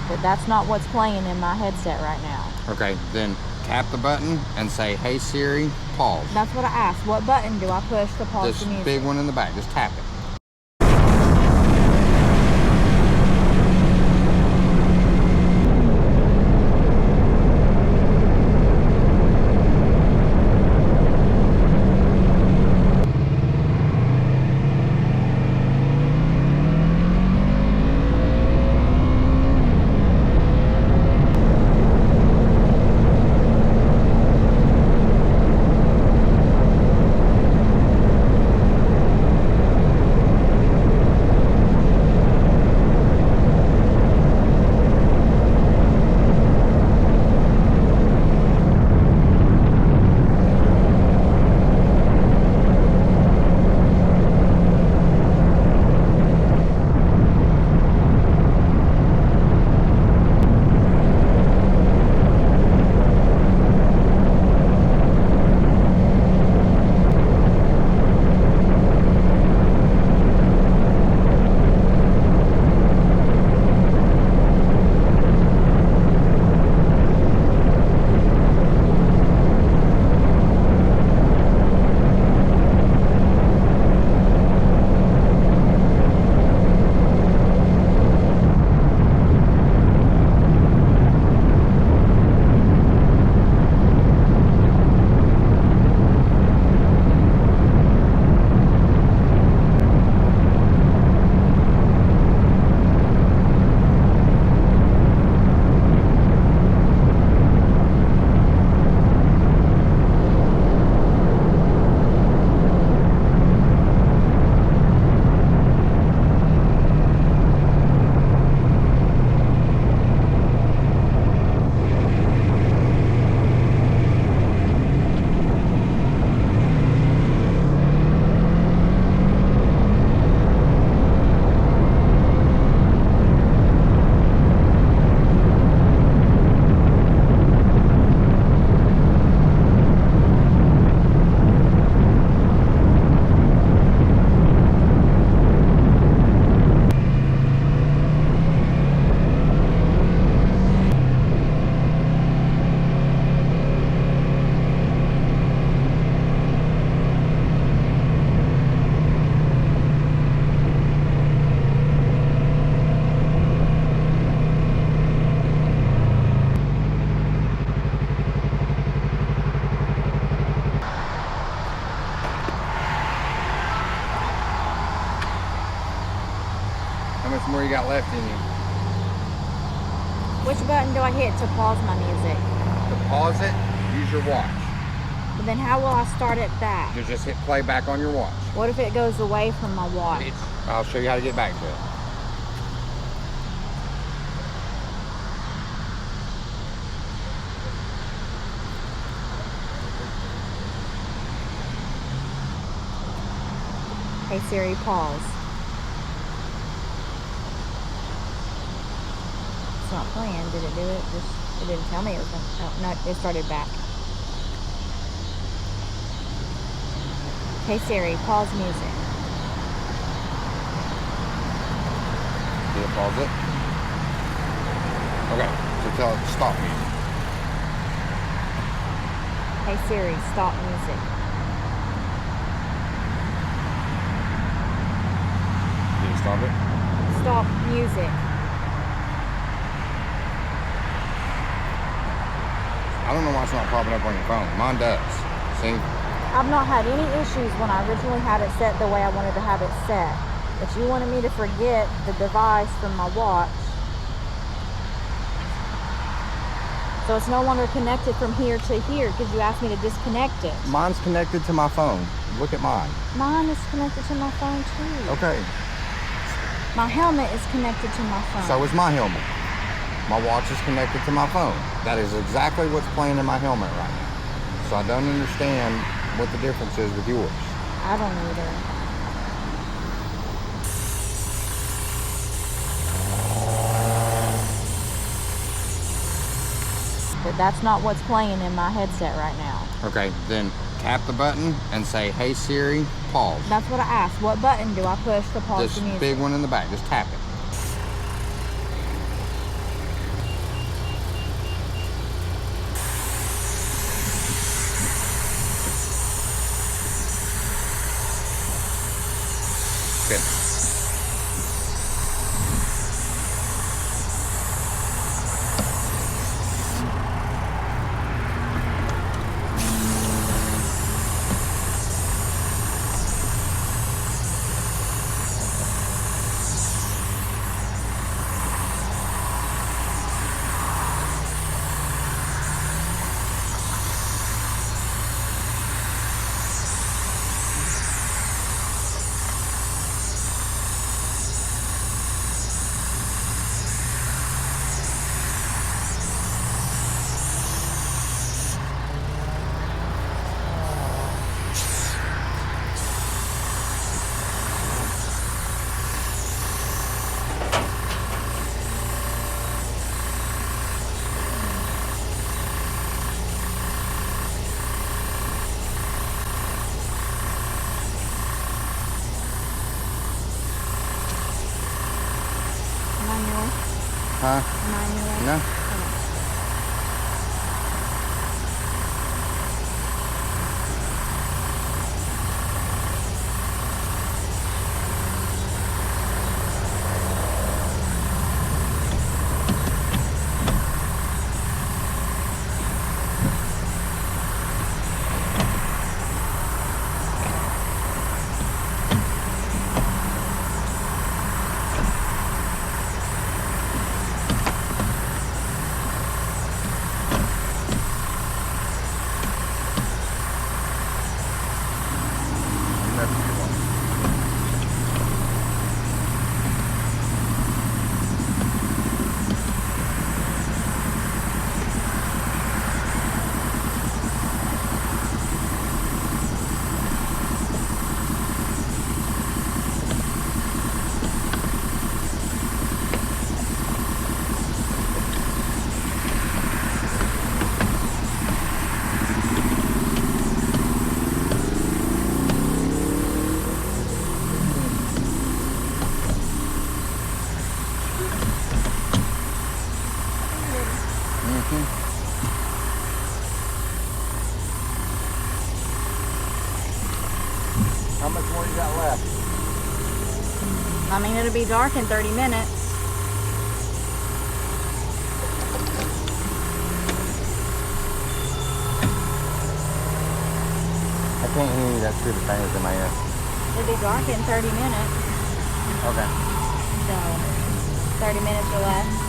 But that's not what's playing in my headset right now. Okay, then tap the button and say, "Hey Siri, pause." That's what I asked. What button do I push to pause This the music? big one in the back, just tap it. How much more you got left in you? Which button do I hit to pause my music? To pause it, use your watch. But then how will I start it back? You just hit play back on your watch. What if it goes away from my watch? I'll show you how to get back to it. Hey Siri, pause. It's not playing. Did it do it? It didn't tell me it was going to. Oh, no, it started back. Hey Siri, pause music. Did it pause it? Okay, so tell it to stop music. Hey Siri, stop music. Did it stop it? Stop music. I don't know why it's not popping up on your phone. Mine does. See? I've not had any issues when I originally had it set the way I wanted to have it set. But you wanted me to forget the device from my watch. So it's no longer connected from here to here because you asked me to disconnect it. Mine's connected to my phone. Look at mine. Mine is connected to my phone too. Okay. My helmet is connected to my phone. So is my helmet. My watch is connected to my phone. That is exactly what's playing in my helmet right now. So I don't understand what the difference is with yours. I don't either. But that's not what's playing in my headset right now. Okay, then tap the button and say, "Hey Siri, pause." That's what I asked. What button do I push to pause This the music? big one in the back, just tap it. Good. Manual. Huh? Manual. No. That's what you want. How much more you got left? I mean, it'll be dark in 30 minutes. I can't hear you. That stupid thing is in my ear. It'll be dark in 30 minutes. Okay. So, 30 minutes or less.